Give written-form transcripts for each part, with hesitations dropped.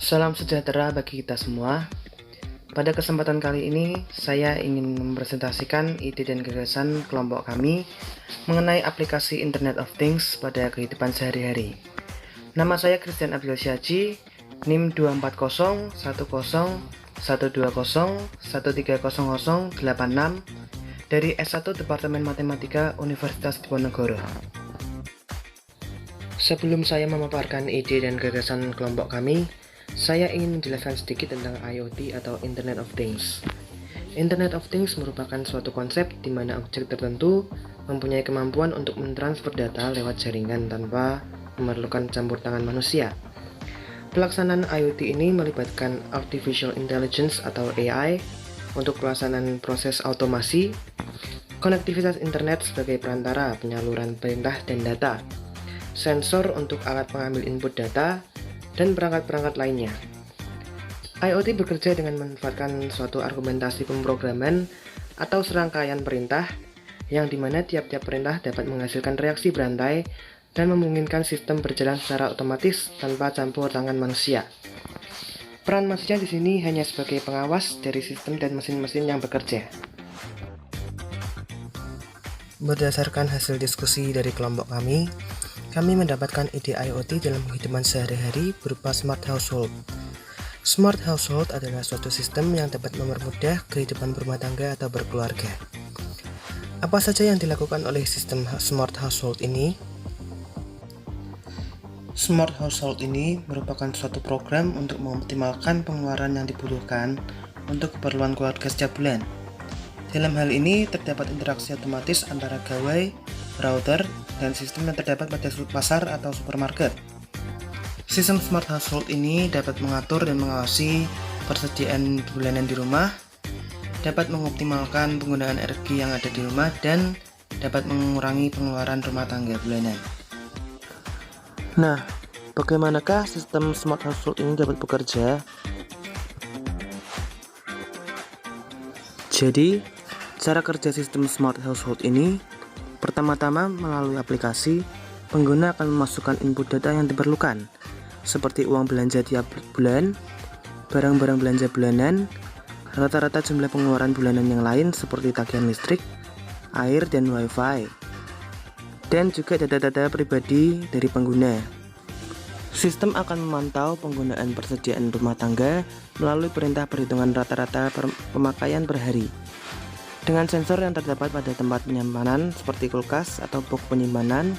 Salam sejahtera bagi kita semua. Pada kesempatan kali ini, saya ingin mempresentasikan ide dan gagasan kelompok kami mengenai aplikasi Internet of Things pada kehidupan sehari-hari. Nama saya Christian Abdul Syaji, NIM 240120130130086 dari S1 Departemen Matematika Universitas Diponegoro. Sebelum saya memaparkan ide dan gagasan kelompok kami, saya ingin menjelaskan sedikit tentang IoT atau Internet of Things. Internet of Things merupakan suatu konsep di mana objek tertentu mempunyai kemampuan untuk mentransfer data lewat jaringan tanpa memerlukan campur tangan manusia. Pelaksanaan IoT ini melibatkan Artificial Intelligence atau AI untuk pelaksanaan proses automasi, konektivitas internet sebagai perantara penyaluran perintah dan data, sensor untuk alat pengambil input data, dan perangkat-perangkat lainnya. IoT bekerja dengan memanfaatkan suatu argumentasi pemrograman atau serangkaian perintah yang dimana tiap-tiap perintah dapat menghasilkan reaksi berantai dan memungkinkan sistem berjalan secara otomatis tanpa campur tangan manusia. Peran manusia di sini hanya sebagai pengawas dari sistem dan mesin-mesin yang bekerja. Berdasarkan hasil diskusi dari kelompok kami mendapatkan ide IoT dalam kehidupan sehari-hari berupa Smart Household. Smart Household adalah suatu sistem yang dapat mempermudah kehidupan berumah tangga atau berkeluarga. Apa saja yang dilakukan oleh sistem Smart Household ini? Smart Household ini merupakan suatu program untuk mengoptimalkan pengeluaran yang dibutuhkan untuk keperluan keluarga setiap bulan. Dalam hal ini terdapat interaksi otomatis antara gawai, router, dan sistem yang terdapat pada pasar atau supermarket. Sistem Smart Household ini dapat mengatur dan mengawasi persediaan bulanan di rumah, dapat mengoptimalkan penggunaan energi yang ada di rumah, dan dapat mengurangi pengeluaran rumah tangga bulanan. Nah, bagaimanakah sistem Smart Household ini dapat bekerja? Jadi, cara kerja sistem Smart Household ini pertama-tama melalui aplikasi, pengguna akan memasukkan input data yang diperlukan, seperti uang belanja tiap bulan, barang-barang belanja bulanan, rata-rata jumlah pengeluaran bulanan yang lain seperti tagihan listrik, air, dan wifi, dan juga data-data pribadi dari pengguna. Sistem akan memantau penggunaan persediaan rumah tangga melalui perintah perhitungan rata-rata pemakaian per hari. Dengan sensor yang terdapat pada tempat penyimpanan seperti kulkas atau box penyimpanan,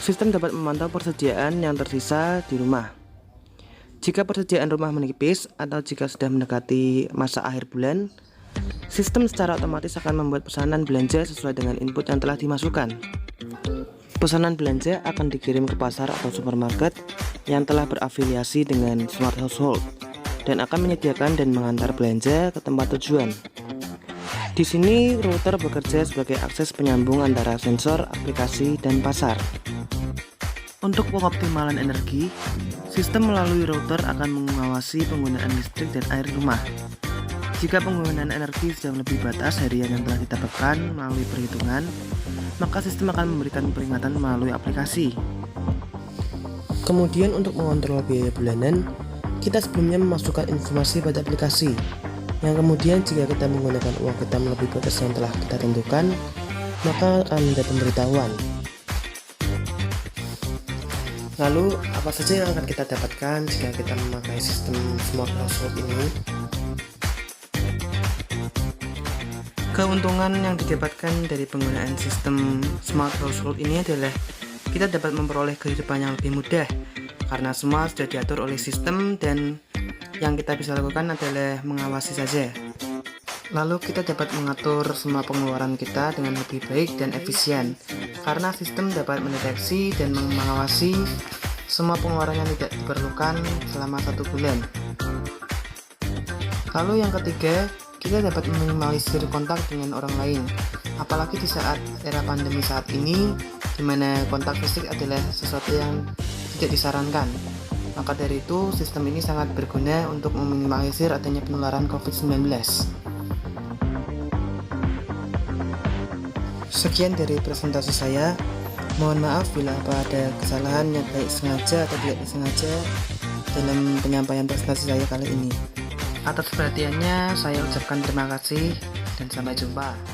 sistem dapat memantau persediaan yang tersisa di rumah. Jika persediaan rumah menipis atau jika sudah mendekati masa akhir bulan, sistem secara otomatis akan membuat pesanan belanja sesuai dengan input yang telah dimasukkan. Pesanan belanja akan dikirim ke pasar atau supermarket yang telah berafiliasi dengan Smart Household dan akan menyediakan dan mengantar belanja ke tempat tujuan. Di sini, router bekerja sebagai akses penyambung antara sensor, aplikasi, dan pasar. Untuk pengoptimalan energi, sistem melalui router akan mengawasi penggunaan listrik dan air rumah. Jika penggunaan energi sudah melebihi batas harian yang telah ditetapkan melalui perhitungan, maka sistem akan memberikan peringatan melalui aplikasi. Kemudian untuk mengontrol biaya bulanan, kita sebelumnya memasukkan informasi pada aplikasi, yang kemudian jika kita menggunakan uang kita melebihi batas yang telah kita tentukan, maka akan ada pemberitahuan. Lalu, apa saja yang akan kita dapatkan jika kita memakai sistem Smart Household ini? Keuntungan yang didapatkan dari penggunaan sistem Smart Household ini adalah kita dapat memperoleh kehidupan yang lebih mudah karena semua sudah diatur oleh sistem dan yang kita bisa lakukan adalah mengawasi saja. Lalu kita dapat mengatur semua pengeluaran kita dengan lebih baik dan efisien karena sistem dapat mendeteksi dan mengawasi semua pengeluaran yang tidak diperlukan selama 1 bulan. Lalu yang ketiga, kita dapat meminimalisir kontak dengan orang lain, apalagi di saat era pandemi saat ini di mana kontak fisik adalah sesuatu yang tidak disarankan. Maka dari itu, sistem ini sangat berguna untuk meminimalisir adanya penularan COVID-19. Sekian dari presentasi saya. Mohon maaf bila ada kesalahan yang baik sengaja atau tidak disengaja. dalam penyampaian presentasi saya kali ini. Atas perhatiannya saya ucapkan terima kasih dan sampai jumpa.